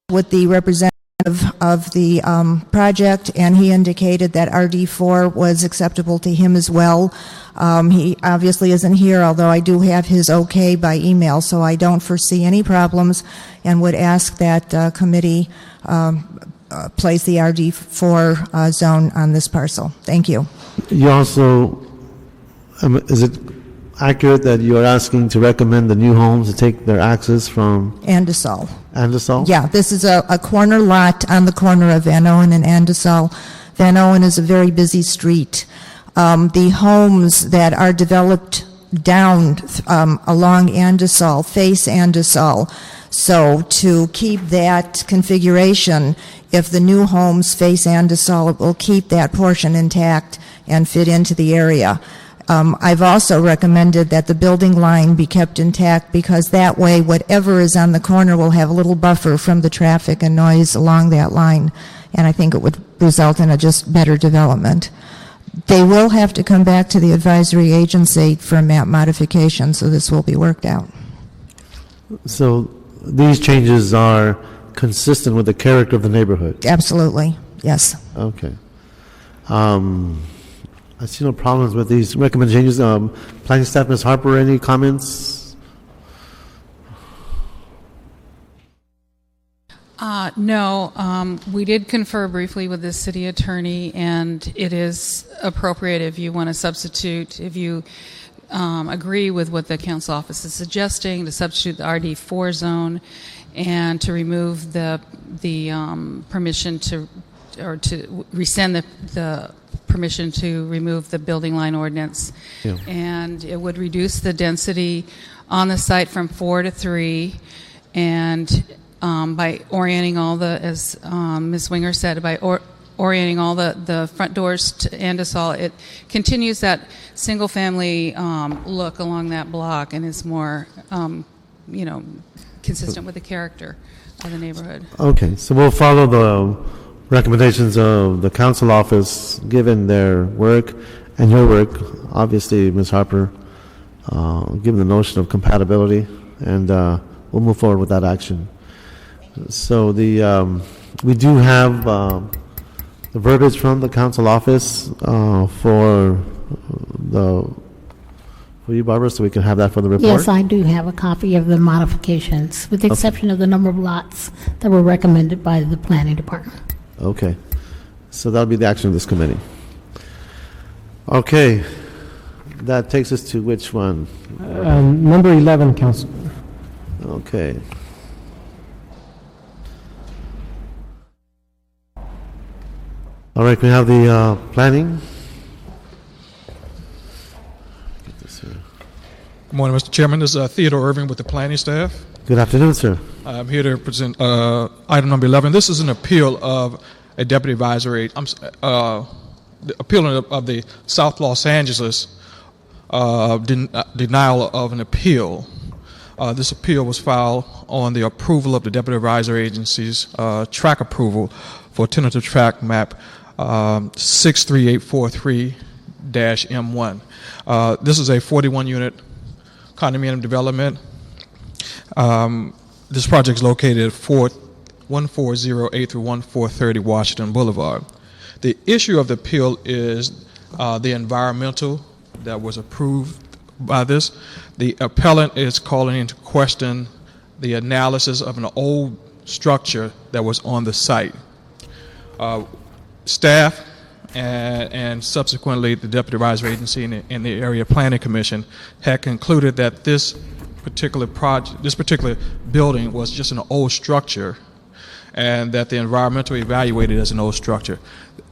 with the representative of the project, and he indicated that RD4 was acceptable to him as well. He obviously isn't here, although I do have his okay by email, so I don't foresee any problems and would ask that committee place the RD4 zone on this parcel. Thank you. You also, is it accurate that you are asking to recommend the new homes to take their access from Andesol? Andesol? Yeah, this is a corner lot on the corner of Van Owen and Andesol. Van Owen is a very busy street. The homes that are developed down along Andesol face Andesol. So to keep that configuration, if the new homes face Andesol, it will keep that portion intact and fit into the area. I've also recommended that the building line be kept intact because that way whatever is on the corner will have a little buffer from the traffic and noise along that line, and I think it would result in a just better development. They will have to come back to the advisory agency for a map modification, so this will be worked out. So these changes are consistent with the character of the neighborhood? Absolutely, yes. Okay. I see no problems with these recommendations. Planning staff, Ms. Harper, any comments? No. We did confer briefly with the city attorney, and it is appropriate if you want to substitute, if you agree with what the council office is suggesting, to substitute the RD4 zone and to remove the permission to, or to rescind the permission to remove the building line ordinance. Yeah. And it would reduce the density on the site from 4 to 3, and by orienting all the, as Ms. Winger said, by orienting all the front doors to Andesol, it continues that single family look along that block and is more consistent with the character of the neighborhood. Okay, so we'll follow the recommendations of the council office given their work and your work, obviously, Ms. Harper, given the notion of compatibility, and we'll move forward with that action. So we do have the verbiage from the council office for you, Barbara, so we can have that for the report? Yes, I do have a copy of the modifications, with the exception of the number of lots that were recommended by the planning department. Okay, so that'll be the action of this committee. Okay, that takes us to which one? Number 11, Council. Okay. All right, we have the planning. Get this here. Good morning, Mr. Chairman. This is Theodore Irving with the planning staff. Good afternoon, sir. I'm here to present item number 11. This is an appeal of a deputy advisory, the appeal of the South Los Angeles denial of an appeal. This appeal was filed on the approval of the deputy advisory agency's track approval for tentative track map 63843-M1. This is a 41-unit condominium development. This project is located at 1408 through 1430 Washington Boulevard. The issue of the appeal is the environmental that was approved by this. The appellant is calling into question the analysis of an old structure that was on the site. Staff and subsequently the Deputy Advisory Agency and the Area Planning Commission had concluded that this particular building was just an old structure, and that the environmental evaluated as an old structure.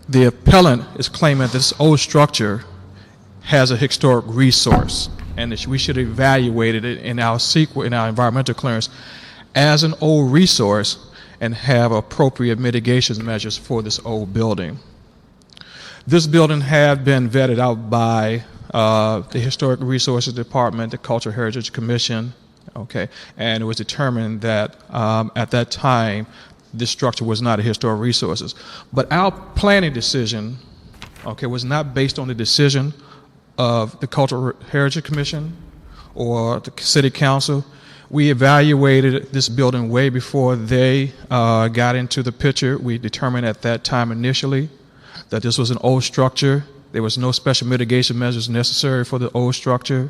The appellant is claiming this old structure has a historic resource, and that we should evaluate it in our environmental clearance as an old resource and have appropriate mitigation measures for this old building. This building had been vetted out by the Historic Resources Department, the Cultural Heritage Commission, okay, and it was determined that at that time this structure was not a historic resources. But our planning decision, okay, was not based on the decision of the Cultural Heritage Commission or the City Council. We evaluated this building way before they got into the picture. We determined at that time initially that this was an old structure. There was no special mitigation measures necessary for the old structure.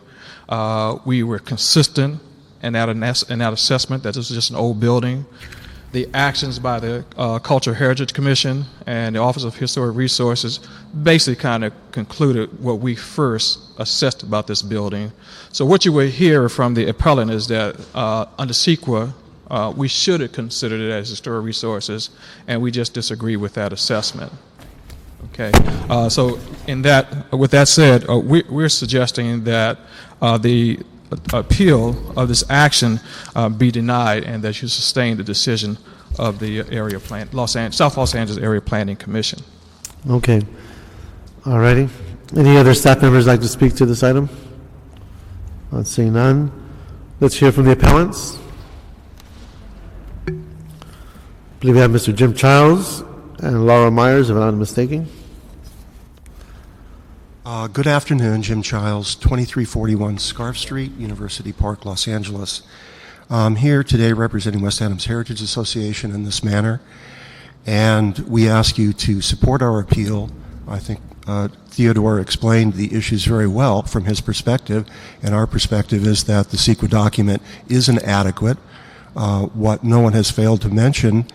We were consistent in that assessment that this was just an old building. The actions by the Cultural Heritage Commission and the Office of Historic Resources basically kind of concluded what we first assessed about this building. So what you will hear from the appellant is that under CEQA, we should have considered it as historic resources, and we just disagree with that assessment. Okay, so with that said, we're suggesting that the appeal of this action be denied, and that you sustain the decision of the area plan, South Los Angeles Area Planning Commission. Okay. All righty. Any other staff members like to speak to this item? Not seeing none. Let's hear from the appellants. I believe we have Mr. Jim Childs and Laura Myers, if I'm not mistaken. Good afternoon, Jim Childs, 2341 Scarf Street, University Park, Los Angeles. I'm here today representing West Adams Heritage Association in this manner, and we ask you to support our appeal. I think Theodore explained the issues very well from his perspective, and our perspective is that the CEQA document is inadequate. What no one has failed to mention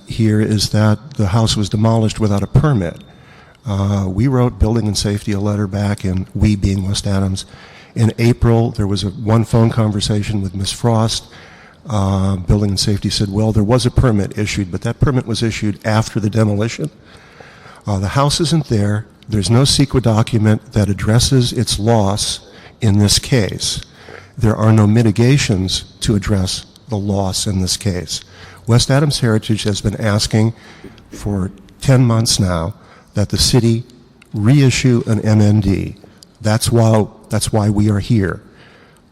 here is that the house was demolished without a permit. We wrote Building and Safety a letter back, and we being West Adams. In April, there was one phone conversation with Ms. Frost. Building and Safety said, well, there was a permit issued, but that permit was issued after the demolition. The house isn't there. There's no CEQA document that addresses its loss in this case. There are no mitigations to address the loss in this case. West Adams Heritage has been asking for 10 months now that the city reissue an MND. That's why we are here.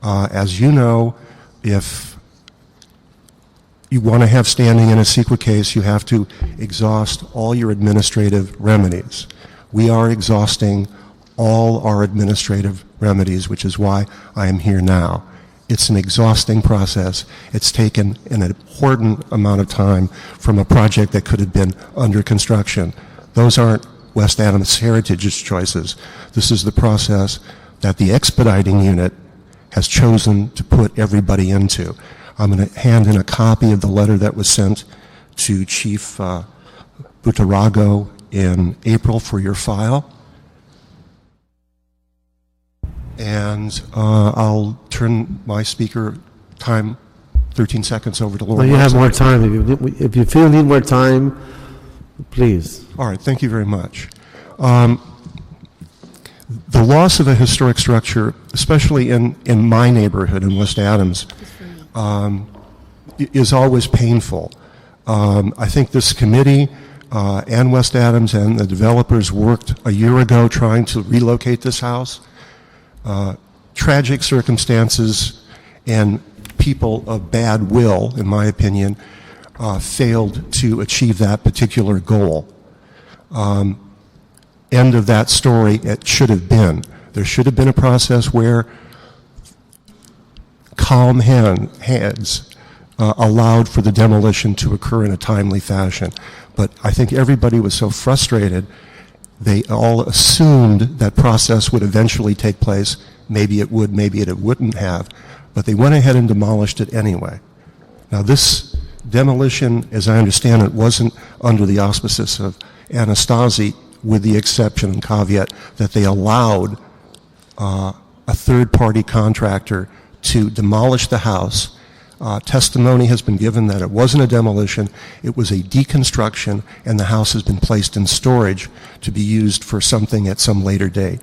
As you know, if you want to have standing in a CEQA case, you have to exhaust all your administrative remedies. We are exhausting all our administrative remedies, which is why I am here now. It's an exhausting process. It's taken an important amount of time from a project that could have been under construction. Those aren't West Adams Heritage's choices. This is the process that the expediting unit has chosen to put everybody into. I'm going to hand in a copy of the letter that was sent to Chief Buttarago in April for your file. And I'll turn my speaker time 13 seconds over to Laura. Well, you have more time. If you feel you need more time, please. All right, thank you very much. The loss of a historic structure, especially in my neighborhood in West Adams, is always painful. I think this committee and West Adams and the developers worked a year ago trying to relocate this house. Tragic circumstances and people of bad will, in my opinion, failed to achieve that particular goal. End of that story, it should have been. There should have been a process where calm heads allowed for the demolition to occur in a timely fashion. But I think everybody was so frustrated, they all assumed that process would eventually take place. Maybe it would, maybe it wouldn't have. But they went ahead and demolished it anyway. Now this demolition, as I understand it, wasn't under the auspices of Anastasi, with the exception and caveat that they allowed a third-party contractor to demolish the house. Testimony has been given that it wasn't a demolition, it was a deconstruction, and the house has been placed in storage to be used for something at some later date.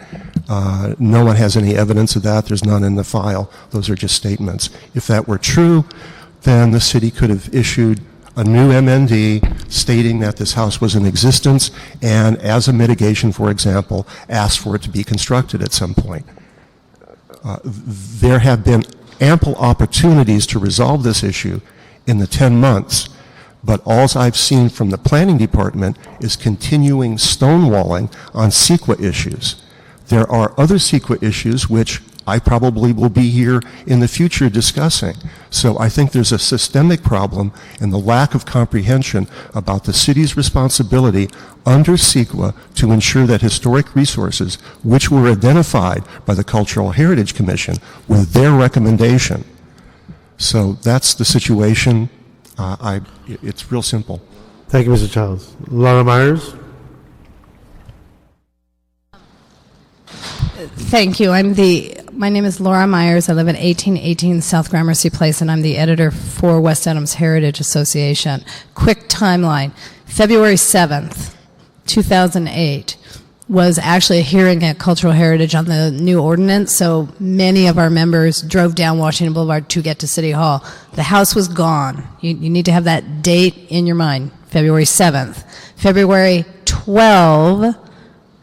No one has any evidence of that. There's none in the file. Those are just statements. If that were true, then the city could have issued a new MND stating that this house was in existence and, as a mitigation, for example, asked for it to be constructed at some point. There have been ample opportunities to resolve this issue in the 10 months, but all I've seen from the planning department is continuing stonewalling on CEQA issues. There are other CEQA issues which I probably will be here in the future discussing. So I think there's a systemic problem in the lack of comprehension about the city's responsibility under CEQA to ensure that historic resources, which were identified by the Cultural Heritage Commission with their recommendation. So that's the situation. It's real simple. Thank you, Mr. Childs. Laura Myers? Thank you. My name is Laura Myers. I live at 1818 South Gramercy Place, and I'm the editor for West Adams Heritage Association. Quick timeline. February 7th, 2008 was actually a hearing at Cultural Heritage on the new ordinance, so many of our members drove down Washington Boulevard to get to City Hall. The house was gone. You need to have that date in your mind, February 7th. February 12th,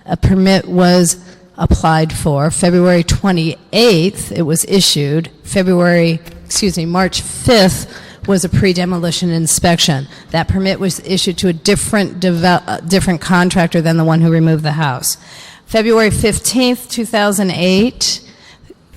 a permit was applied for. February 28th, it was issued. March 5th was a pre-demolition inspection. That permit was issued to a different contractor than the one who removed the house. February 15th, 2008,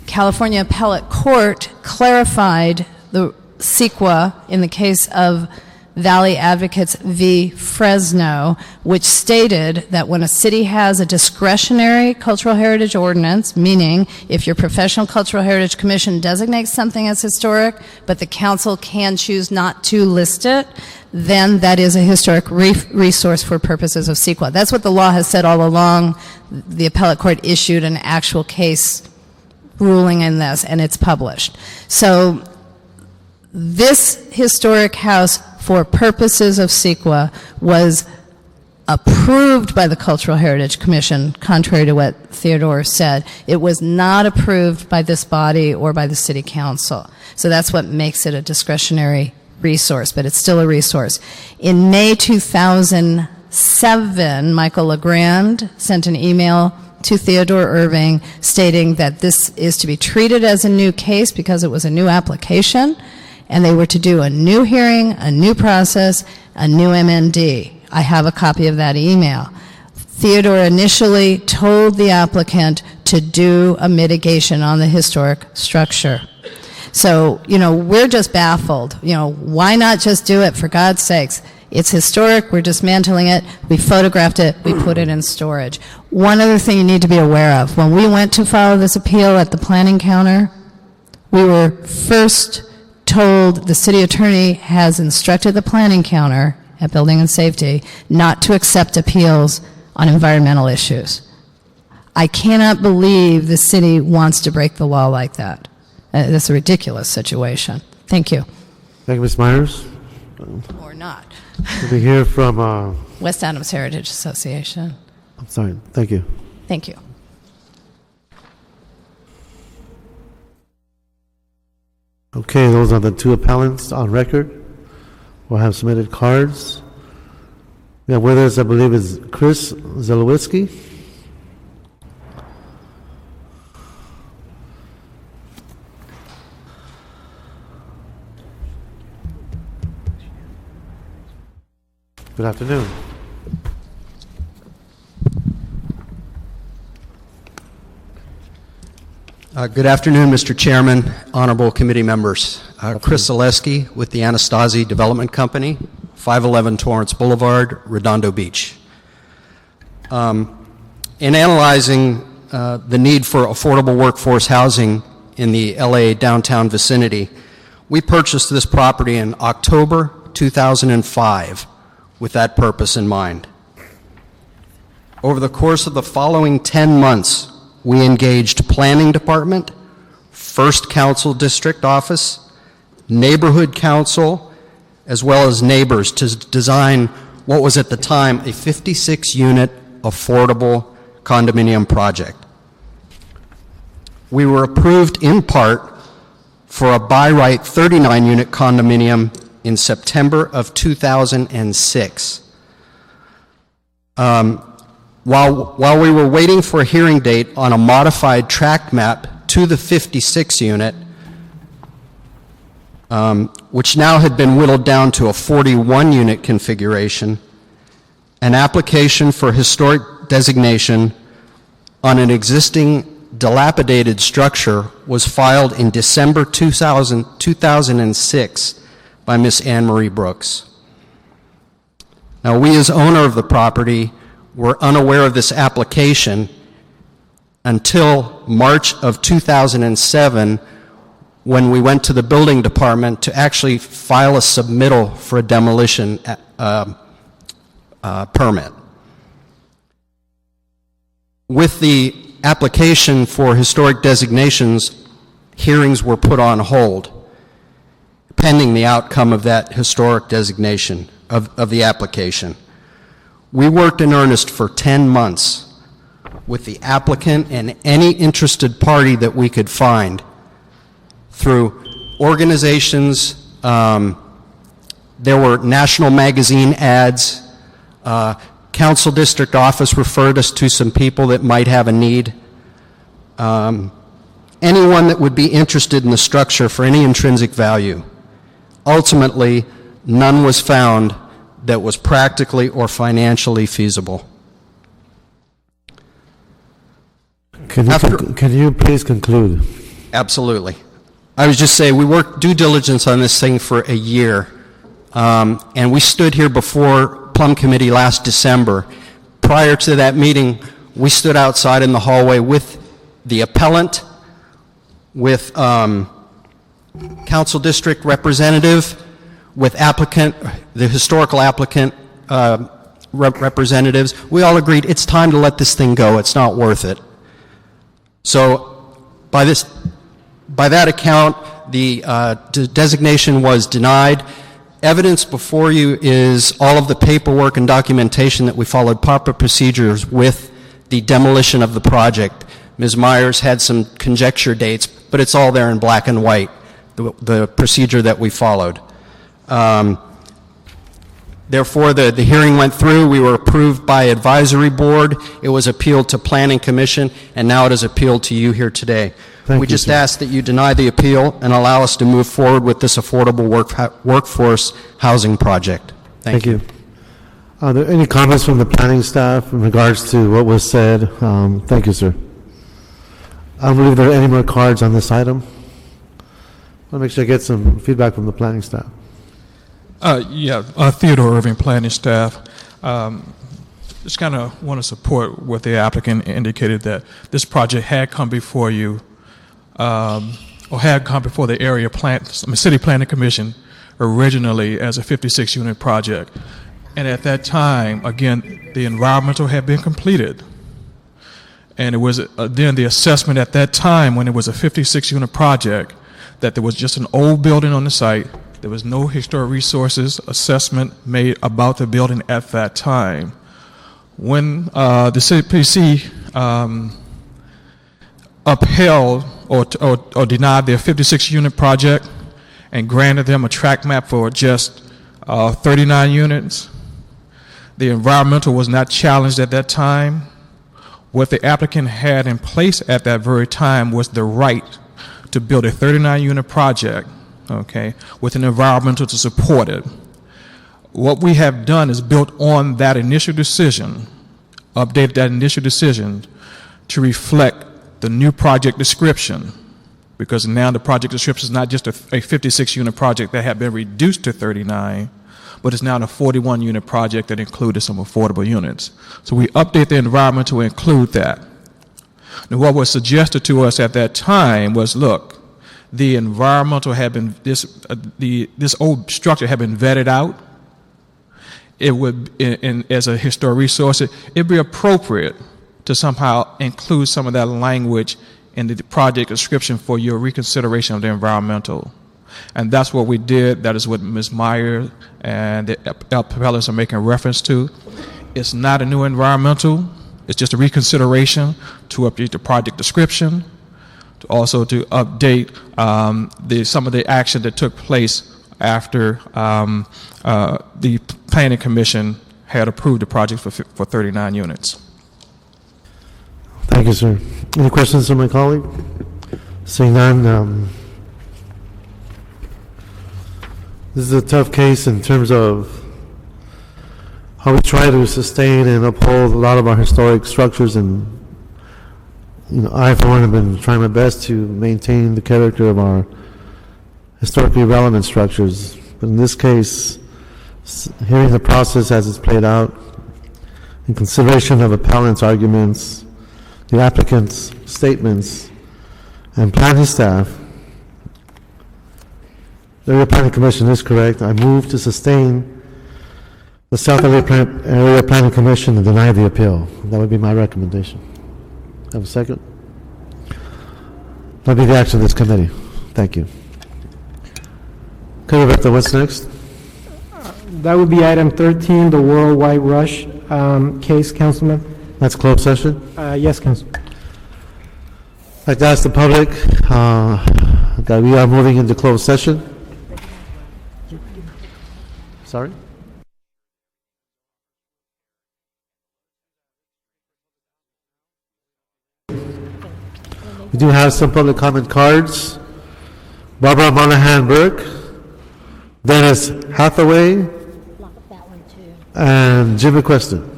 California Appellate Court clarified the CEQA in the case of Valley Advocates v. Fresno, which stated that when a city has a discretionary cultural heritage ordinance, meaning if your professional cultural heritage commission designates something as historic, but the council can choose not to list it, then that is a historic resource for purposes of CEQA. That's what the law has said all along. The appellate court issued an actual case ruling in this, and it's published. So this historic house, for purposes of CEQA, was approved by the Cultural Heritage Commission, contrary to what Theodore said. It was not approved by this body or by the City Council. So that's what makes it a discretionary resource, but it's still a resource. In May 2007, Michael LeGrand sent an email to Theodore Irving stating that this is to be treated as a new case because it was a new application, and they were to do a new hearing, a new process, a new MND. I have a copy of that email. Theodore initially told the applicant to do a mitigation on the historic structure. So, we're just baffled. Why not just do it, for God's sakes? It's historic, we're dismantling it, we photographed it, we put it in storage. One other thing you need to be aware of, when we went to file this appeal at the planning counter, we were first told the city attorney has instructed the planning counter at Building and Safety not to accept appeals on environmental issues. I cannot believe the city wants to break the law like that. That's a ridiculous situation. Thank you. Thank you, Ms. Myers. Or not. We'll be here from... West Adams Heritage Association. I'm sorry. Thank you. Thank you. Okay, those are the two appellants on record. We'll have submitted cards. We have with us, I believe, is Chris Zelowski. Good afternoon. Good afternoon, Mr. Chairman, honorable committee members. Chris Zaleski with the Anastasi Development Company, 511 Torrance Boulevard, Redondo Beach. In analyzing the need for affordable workforce housing in the LA downtown vicinity, we purchased this property in October 2005 with that purpose in mind. Over the course of the following 10 months, we engaged planning department, first council district office, neighborhood council, as well as neighbors to design what was at the time a 56-unit affordable condominium project. We were approved in part for a by right 39-unit condominium in September of 2006. While we were waiting for a hearing date on a modified tract map to the 56 unit, which now had been whittled down to a 41 unit configuration, an application for historic designation on an existing dilapidated structure was filed in December 2006 by Miss Anne Marie Brooks. Now, we as owner of the property were unaware of this application until March of 2007, when we went to the building department to actually file a submittal for a demolition permit. With the application for historic designations, hearings were put on hold, pending the outcome of that historic designation of the application. We worked in earnest for 10 months with the applicant and any interested party that we could find through organizations. There were national magazine ads. Council district office referred us to some people that might have a need. Anyone that would be interested in the structure for any intrinsic value. Ultimately, none was found that was practically or financially feasible. Can you please conclude? Absolutely. I was just saying, we worked due diligence on this thing for a year, and we stood here before Plum Committee last December. Prior to that meeting, we stood outside in the hallway with the appellant, with council district representative, with applicant, the historical applicant representatives. We all agreed it's time to let this thing go. It's not worth it. So by that account, the designation was denied. Evidence before you is all of the paperwork and documentation that we followed proper procedures with the demolition of the project. Ms. Myers had some conjecture dates, but it's all there in black and white, the procedure that we followed. Therefore, the hearing went through. We were approved by advisory board. It was appealed to planning commission, and now it is appealed to you here today. We just ask that you deny the appeal and allow us to move forward with this affordable workforce housing project. Thank you. Are there any comments from the planning staff in regards to what was said? Thank you, sir. I don't believe there are any more cards on this item. I want to make sure I get some feedback from the planning staff. Theodore Irving, planning staff. Just kind of want to support what the applicant indicated, that this project had come before you, or had come before the City Planning Commission originally as a 56-unit project. And at that time, again, the environmental had been completed. And it was then the assessment at that time, when it was a 56-unit project, that there was just an old building on the site. There was no historic resources assessment made about the building at that time. When the CPC upheld or denied their 56-unit project and granted them a tract map for just 39 units, the environmental was not challenged at that time. What the applicant had in place at that very time was the right to build a 39-unit project, okay, with an environmental to support it. What we have done is built on that initial decision, updated that initial decision to reflect the new project description, because now the project description is not just a 56-unit project that had been reduced to 39, but it's now a 41-unit project that included some affordable units. So we update the environment to include that. Now, what was suggested to us at that time was, look, the environmental had been, this old structure had been vetted out. It would, as a historic resource, it'd be appropriate to somehow include some of that language in the project description for your reconsideration of the environmental. And that's what we did. That is what Ms. Meyer and the appellants are making reference to. It's not a new environmental. It's just a reconsideration to update the project description, to also to update some of the action that took place after the Planning Commission had approved the project for 39 units. Thank you, sir. Any questions from my colleague? Seeing none, this is a tough case in terms of how we try to sustain and uphold a lot of our historic structures, and I, for one, have been trying my best to maintain the character of our historically relevant structures. But in this case, hearing the process as it's played out, in consideration of appellant's arguments, the applicant's statements, and planning staff, the Area Planning Commission is correct. I move to sustain the South Area Planning Commission and deny the appeal. That would be my recommendation. Have a second? That'll be the action of this committee. Thank you. Okay, Roberto, what's next? That would be item 13, the Worldwide Rush case, Councilman. That's closed session. Yes, Councilman. I'd like to ask the public that we are moving into closed session. Sorry? We do have some public comment cards. Barbara Monahan Burke, Dennis Hathaway, and Jim McQuestion.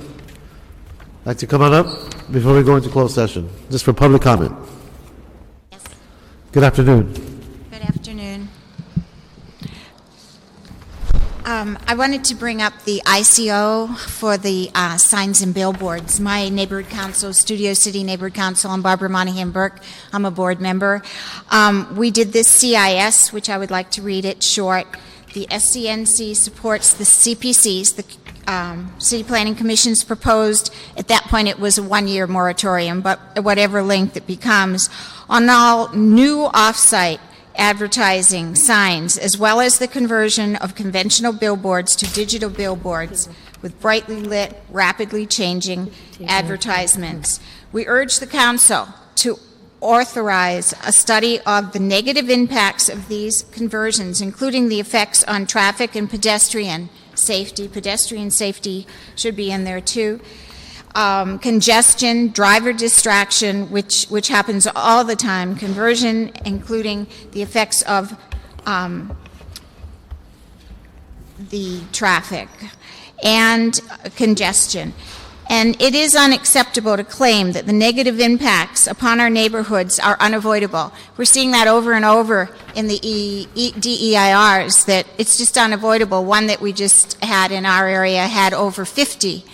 Like to come on up before we go into closed session, just for public comment. Yes. Good afternoon. Good afternoon. I wanted to bring up the ICO for the signs and billboards. My neighborhood council, Studio City Neighborhood Council, I'm Barbara Monahan Burke. I'm a board member. We did this CIS, which I would like to read it short. The SCNC supports the CPCs, the City Planning Commission's proposed, at that point it was a one-year moratorium, but at whatever length it becomes, on all new off-site advertising signs, as well as the conversion of conventional billboards to digital billboards with brightly lit, rapidly changing advertisements. We urge the Council to authorize a study of the negative impacts of these conversions, including the effects on traffic and pedestrian safety. Pedestrian safety should be in there too. Congestion, driver distraction, which happens all the time, conversion, including the effects of the traffic, and congestion. And it is unacceptable to claim that the negative impacts upon our neighborhoods are unavoidable. We're seeing that over and over in the DEIRs, that it's just unavoidable. One that we just had in our area had over 50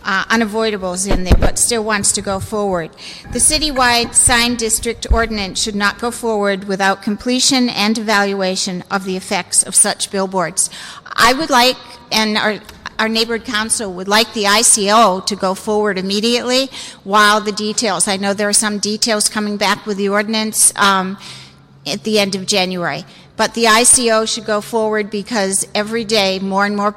unavoidables in there, but still wants to go forward. The citywide sign district ordinance should not go forward without completion and evaluation of the effects of such billboards. I would like, and our neighborhood council would like, the ICO to go forward immediately while the details, I know there are some details coming back with the ordinance at the end of January, but the ICO should go forward because every day more and more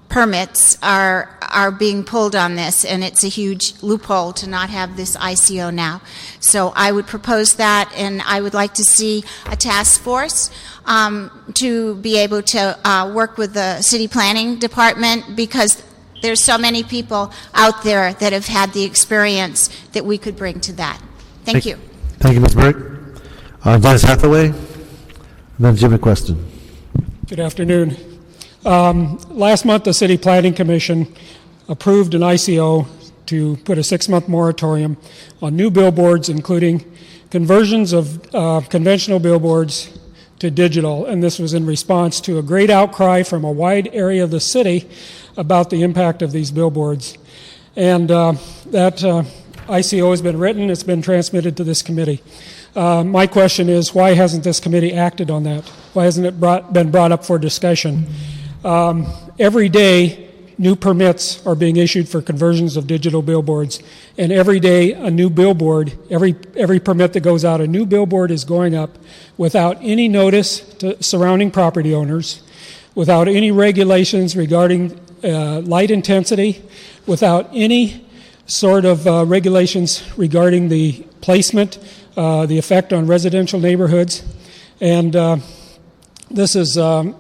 permits are being pulled on this, and it's a huge loophole to not have this ICO now. So I would propose that, and I would like to see a task force to be able to work with the city planning department, because there's so many people out there that have had the experience that we could bring to that. Thank you. Thank you, Ms. Burke. Dennis Hathaway, and then Jim McQuestion. Good afternoon. Last month, the City Planning Commission approved an ICO to put a 6-month moratorium on new billboards, including conversions of conventional billboards to digital, and this was in response to a great outcry from a wide area of the city about the impact of these billboards. And that ICO has been written, it's been transmitted to this committee. My question is, why hasn't this committee acted on that? Why hasn't it been brought up for discussion? Every day, new permits are being issued for conversions of digital billboards, and every day a new billboard, every permit that goes out, a new billboard is going up without any notice to surrounding property owners, without any regulations regarding light intensity, without any sort of regulations regarding the placement, the effect on residential neighborhoods, and this is an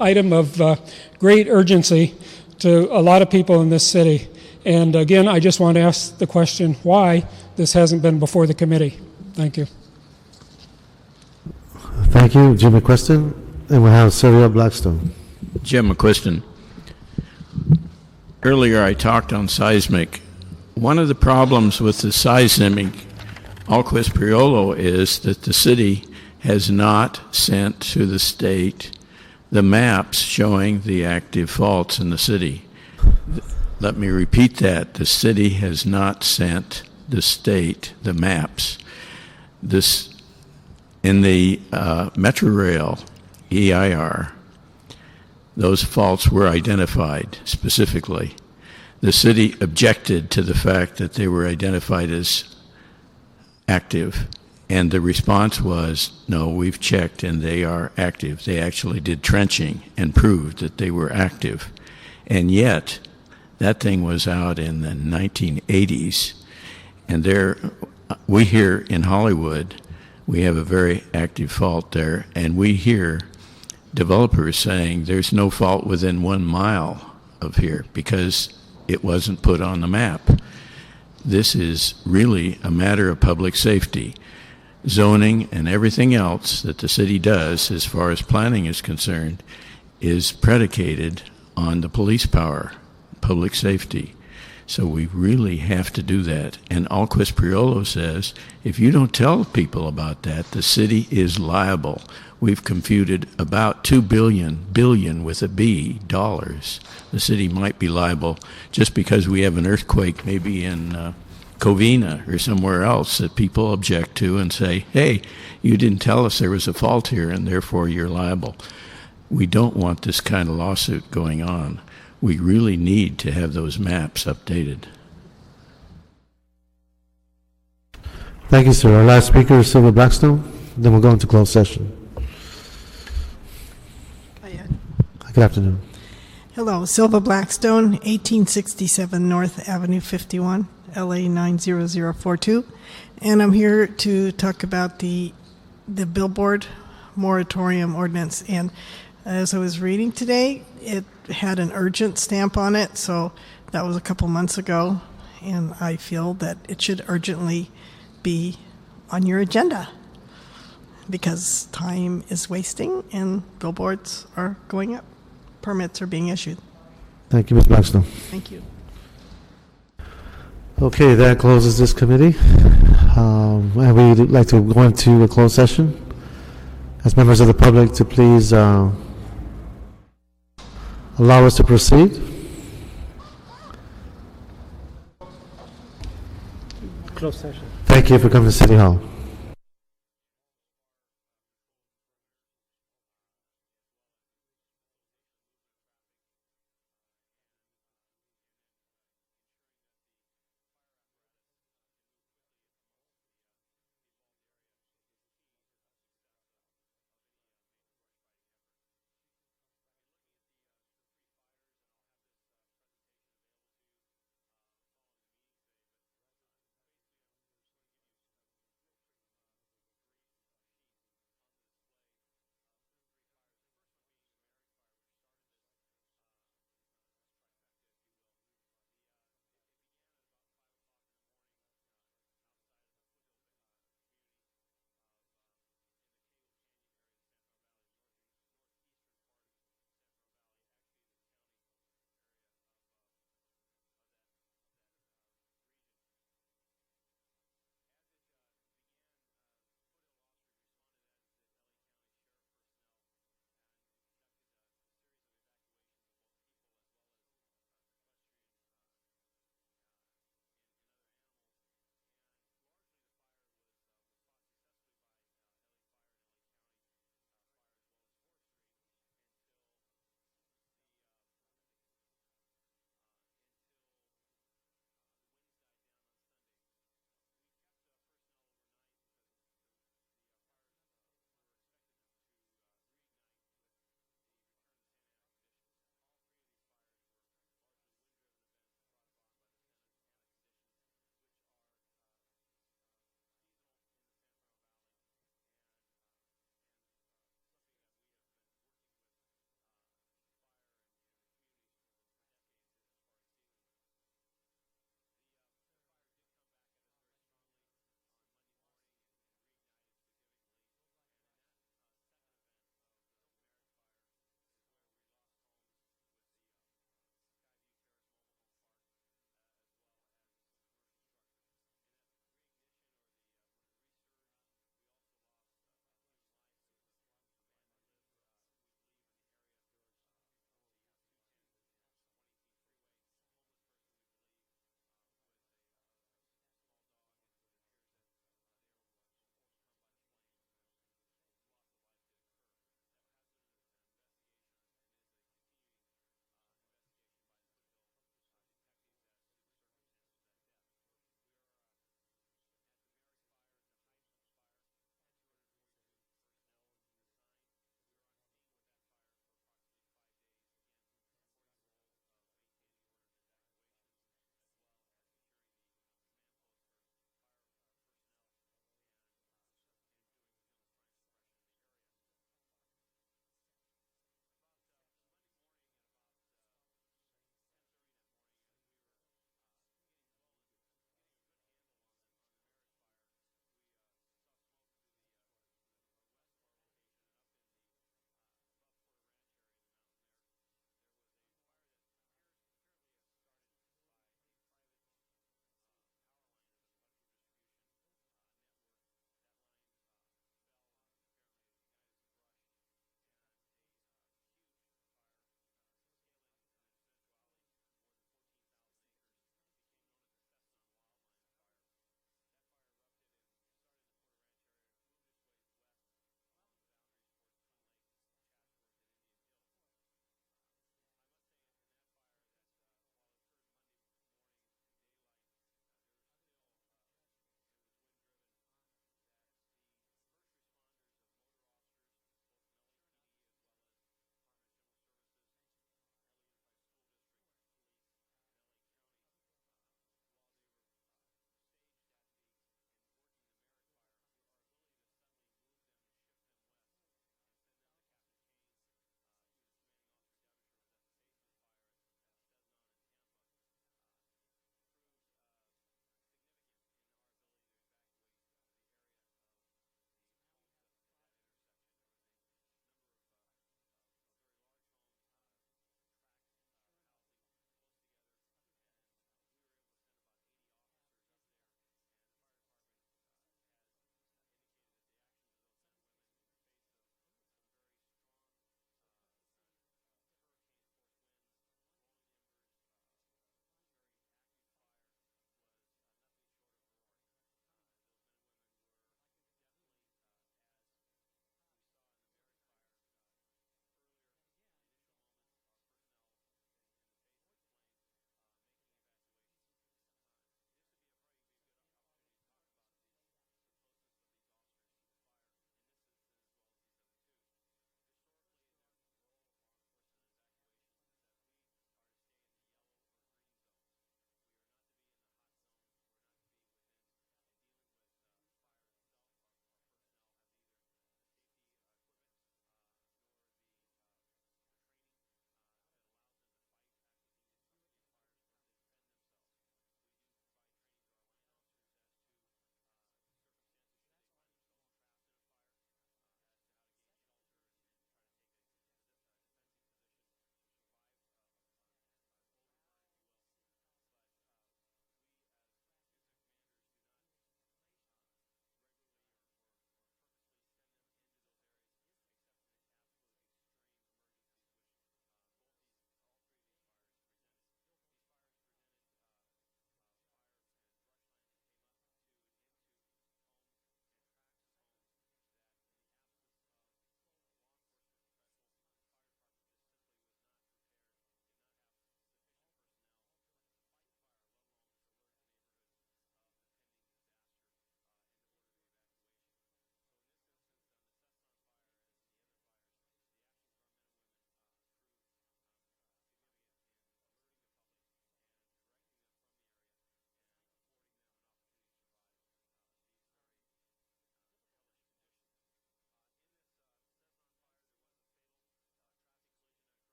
item of great urgency to a lot of people in this city. And again, I just want to ask the question why this hasn't been before the committee. Thank you. Thank you, Jim McQuestion. And we'll have Sylvia Blackstone. Jim McQuestion. Earlier I talked on seismic. One of the problems with the seismic Alquist Priolo is that the city has not sent to the state the maps showing the active faults in the city. Let me repeat that. The city has not sent the state the maps. This, in the Metrorail EIR, those faults were identified specifically. The city objected to the fact that they were identified as active, and the response was, no, we've checked and they are active. They actually did trenching and proved that they were active. And yet, that thing was out in the 1980s, and we here in Hollywood, we have a very active fault there, and we hear developers saying there's no fault within 1 mile of here because it wasn't put on the map. This is really a matter of public safety. Zoning and everything else that the city does as far as planning is concerned is predicated on the police power, public safety. So we really have to do that. And Alquist Priolo says, if you don't tell people about that, the city is liable. We've computed about $2 billion with a B, dollars. The city might be liable just because we have an earthquake maybe in Covina or somewhere else that people object to and say, hey, you didn't tell us there was a fault here and therefore you're liable. We don't want this kind of lawsuit going on. We really need to have those maps updated. Thank you, sir. Our last speaker is Silver Blackstone. Then we'll go into closed session. Good afternoon. Hello, Silva Blackstone, 1867 North Avenue 51, LA 90042. And I'm here to talk about the Billboard Moratorium ordinance. And as I was reading today, it had an urgent stamp on it, so that was a couple months ago, and I feel that it should urgently be on your agenda because time is wasting and billboards are going up. Permits are being issued. Thank you, Ms. Blackstone. Thank you. Okay, that closes this committee. And we'd like to go into a closed session. As members of the public to please allow us to proceed. Closed session. Thank you for coming to City Hall.